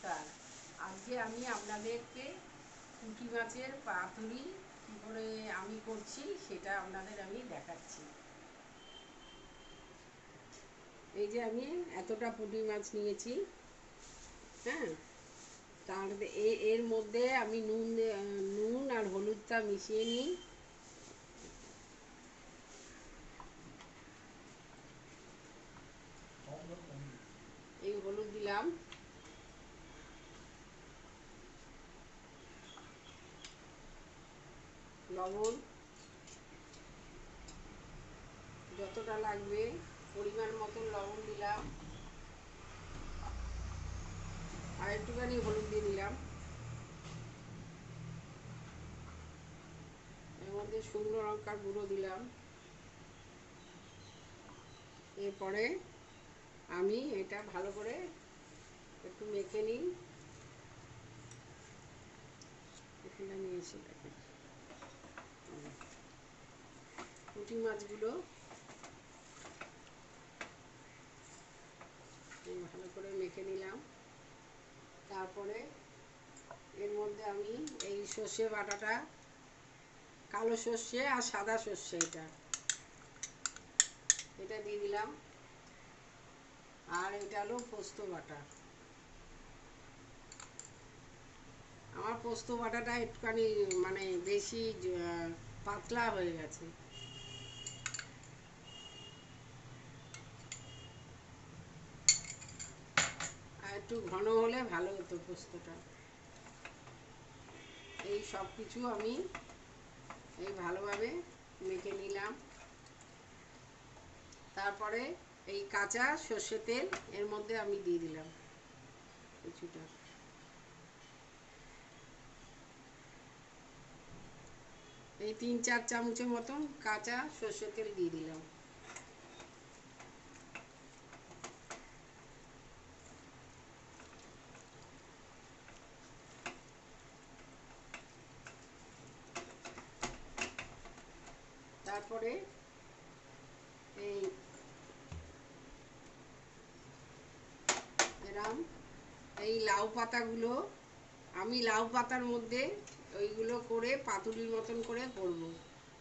নমস্কার। আজকে আমি আপনাদেরকে পুঁটি মাছের পাতুরি কী করে আমি করছি সেটা আপনাদের আমি দেখাচ্ছি। এই যে আমি এতটা পুঁটি মাছ নিয়েছি, হ্যাঁ, তার এর মধ্যে আমি নুন আর হলুদটা মিশিয়ে নিই। এই হলুদ দিলাম, লবণ যতটা লাগবে পরিমাণ মতন লবণ দিলাম, আর একটুখানি হলুদ দিয়ে দিলাম। এর মধ্যে শুকনো লঙ্কার গুঁড়ো দিলাম। এরপরে আমি এটা ভালো করে একটু মেখে নিই। এখানে নিয়েছি, দেখেন পুঁটি মাছগুলো ভালো করে মেখে নিলাম। তারপরে এর মধ্যে আমি এই সর্ষে বাটাটা, কালো সর্ষে আর সাদা সর্ষে, এটা দিয়ে দিলাম। আর এটা হলো পোস্ত বাটা। আমার পোস্ত বাটাটা একটুখানি মানে বেশি পাতলা হয়ে গেছে। আর একটু ঘন হলে ভালো হতো পোস্তটা। এই সব কিছু আমি এই ভালোভাবে মেখে নিলাম। তারপরে এই কাঁচা সর্ষে তেল এর মধ্যে আমি দিয়ে দিলাম কিছুটা। এই 3-4 চামচের মতন কাঁচা সর্ষে তেল দিয়ে দিলাম। তারপরে এই এরম এই লাউ পাতাগুলো, আমি লাউ পাতার মধ্যে ওইগুলো করে পাতুরির মতন করে করব।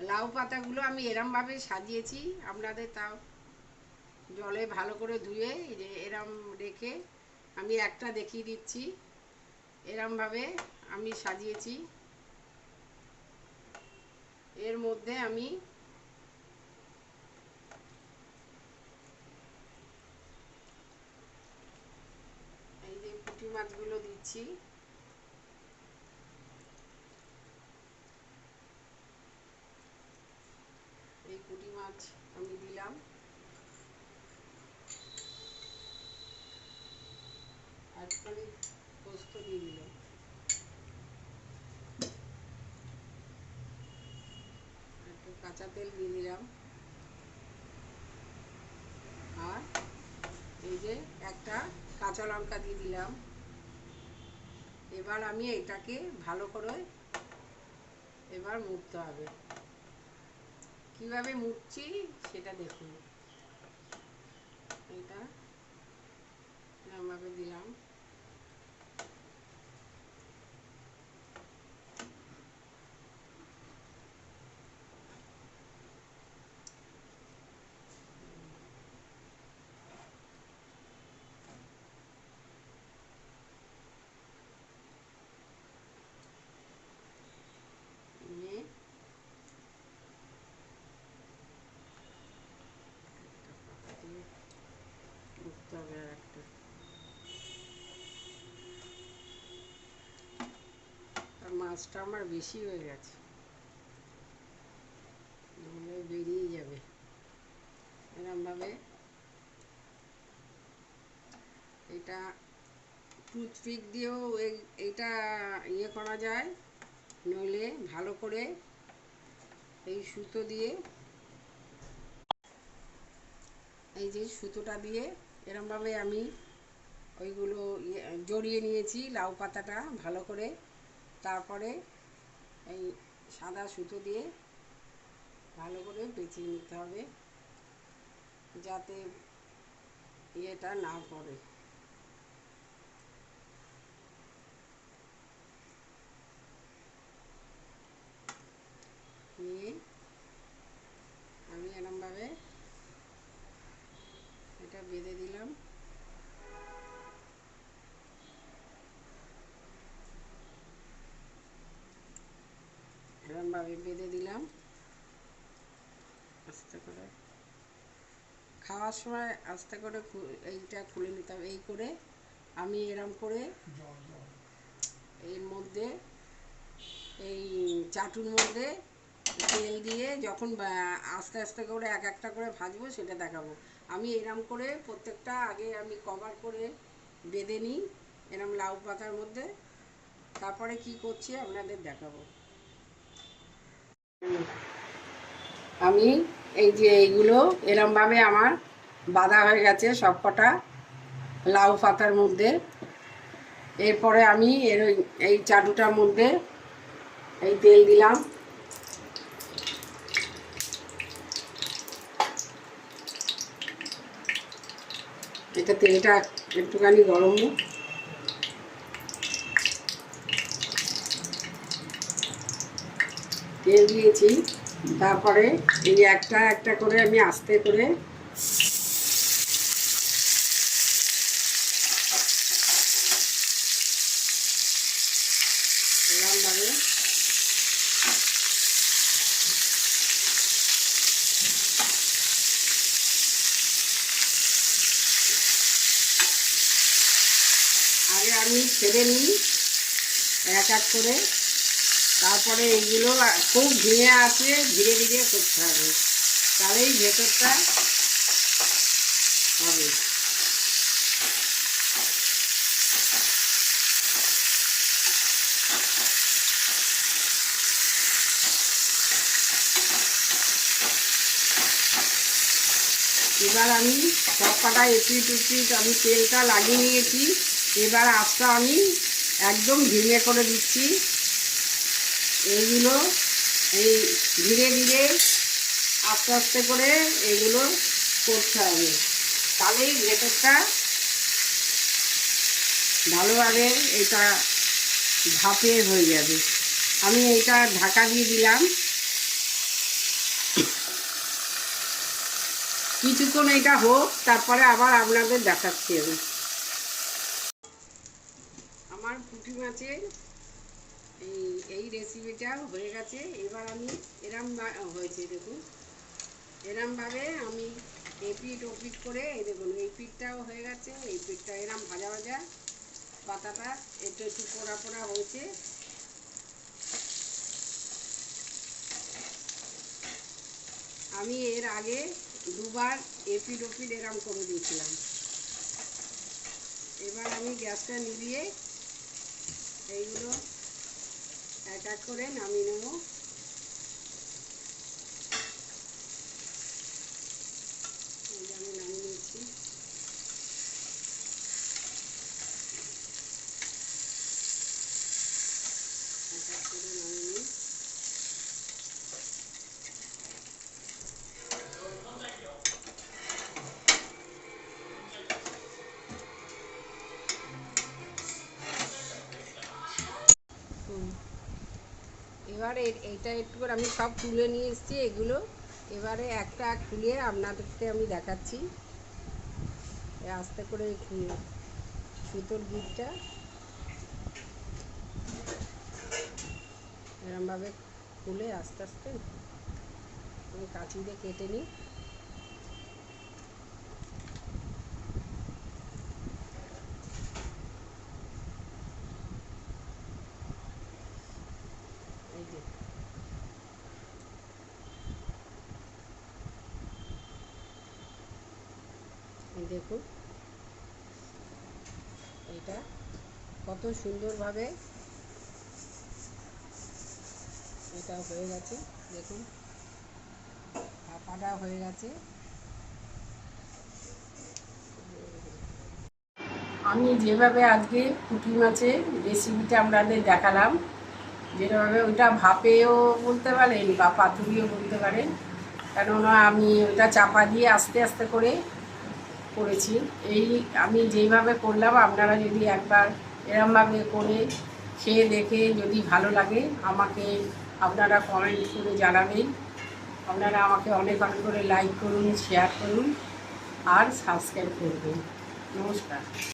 লাউ পাতাগুলো আমি এরমভাবে সাজিয়েছি, আপনাদের তাও জলে ভালো করে ধুয়ে এই যে এরম রেখে আমি একটা দেখিয়ে দিচ্ছি। এরমভাবে আমি সাজিয়েছি। এর মধ্যে আমি এই যে পুঁটি মাছগুলো দিচ্ছি। এই পুঁটি মাছ আমি দিলাম। আর একটুখানি পোস্ত দিয়ে দিলাম। একটু কাঁচা তেল দিয়ে দিলাম। আর এই যে একটা কাঁচা লঙ্কা দিয়ে দিলাম। এবার আমি এটাকে ভালো করে এবার মুড়তে হবে। কিভাবে মুড়ছি সেটা দেখুন। এটা এরমভাবে দিলাম। নিয়ে মুড়তে হবে। আর একটা, আর মাছটা আমার বেশি হয়ে গেছে, নাহলে বেরিয়ে যাবে। এরমভাবে এটা টুথপিক দিয়েও এইটা ইয়ে করা যায়, নইলে ভালো করে এই সুতো দিয়ে, এই যে সুতোটা দিয়ে এরমভাবে আমি ওইগুলো জড়িয়ে নিয়েছি লাউ পাতাটা ভালো করে। তারপরে এই সাদা সুতো দিয়ে ভালো করে পেঁচিয়ে নিতে হবে, যাতে ইয়েটা না পড়ে। এরমভাবে বেঁধে দিলাম আস্তে করে। খাওয়ার সময় আস্তে করে এইটা খুলে নিতে হবে। এই করে আমি এরম করে এর মধ্যে এই চাটুর মধ্যে তেল দিয়ে যখন আস্তে আস্তে করে এক একটা করে ভাজবো সেটা দেখাবো। আমি এরম করে প্রত্যেকটা আগে আমি কভার করে বেঁধে নিই এরম লাউ পাতার মধ্যে, তারপরে কি করছি আপনাদের দেখাবো। আমি এই যে এইগুলো এরমভাবে আমার বাঁধা হয়ে গেছে সব কটা লাউ পাতার মধ্যে। এরপরে আমি এই চাটুটার মধ্যে এই তেল দিলাম, এটা তেলটা একটুখানি গরম হোক। তেল দিয়েছি, তারপরে এই একটা একটা করে আমি আস্তে করে এরকমভাবে আগে আমি ছেড়ে নিই এক এক করে, তারপরে এইগুলো খুব ধীরে আছে ধীরে ধীরে করতে হবে, তাহলেই ভেতরটা হবে। এবার আমি সব কটা এপিট উপিট আমি তেলটা লাগিয়ে নিয়েছি। এবার আস্তে আমি একদম ঢিলে করে দিচ্ছি। এইগুলো এই ধীরে ধীরে আস্তে আস্তে করে এগুলো করতে হবে, তাহলেই ভেতরটা ভালোভাবে এটা ভাপে হয়ে যাবে। আমি এইটা ঢাকা দিয়ে দিলাম, কিছুক্ষণ এটা হোক, তারপরে আবার আপনাদের দেখাচ্ছি। আমি আমার পুঁটি মাছের এই রেসিপিটা হয়ে গেছে। এবার আমি এরম হয়েছে দেখুন, এরমভাবে আমি এপিট ওপিট করে এই দেখুন এই পিঠটাও হয়ে গেছে, এই পিঠটা এরম ভাজা ভাজা পাতাটা একটু একটু পোড়া পোড়া হয়েছে। আমি এর আগে দুবার এপিট ওপিট এরম করে দিয়েছিলাম। এবার আমি গ্যাসটা নিভিয়ে এইগুলো এক এক করে নামিয়ে নেব। আমি নামিয়ে নিচ্ছি। এক এক করে নামিয়ে নিই। এবারে এইটা একটু করে আমি সব তুলে নিয়ে এসেছি এগুলো। এবারে একটা খুলে আপনাদেরকে আমি দেখাচ্ছি। আস্তে করে সুতোর গিটটা এরমভাবে খুলে আস্তে আস্তে আমি কাঁচি দিয়ে কেটে নিই। এই যে দেখুন এটা কত সুন্দরভাবে এটা হয়ে গেছে। দেখুন ভাপাটা হয়ে গেছে। আমি যেভাবে আজকে পুঁটি মাছের রেসিপিটা আপনাদের দেখালাম, যেভাবে ওইটা ভাপেও বলতে পারেন বা পাতুরিও বলতে পারেন, কেননা আমি ওইটা চাপা দিয়ে আস্তে আস্তে করে করেছি। এই আমি যেইভাবে করলাম আপনারা যদি একবার এরমভাবে করে খেয়ে দেখে যদি ভালো লাগে আমাকে আপনারা কমেন্ট করে জানাবেন। আপনারা আমাকে অনেক অনেক করে লাইক করুন, শেয়ার করুন আর সাবস্ক্রাইব করবেন। নমস্কার।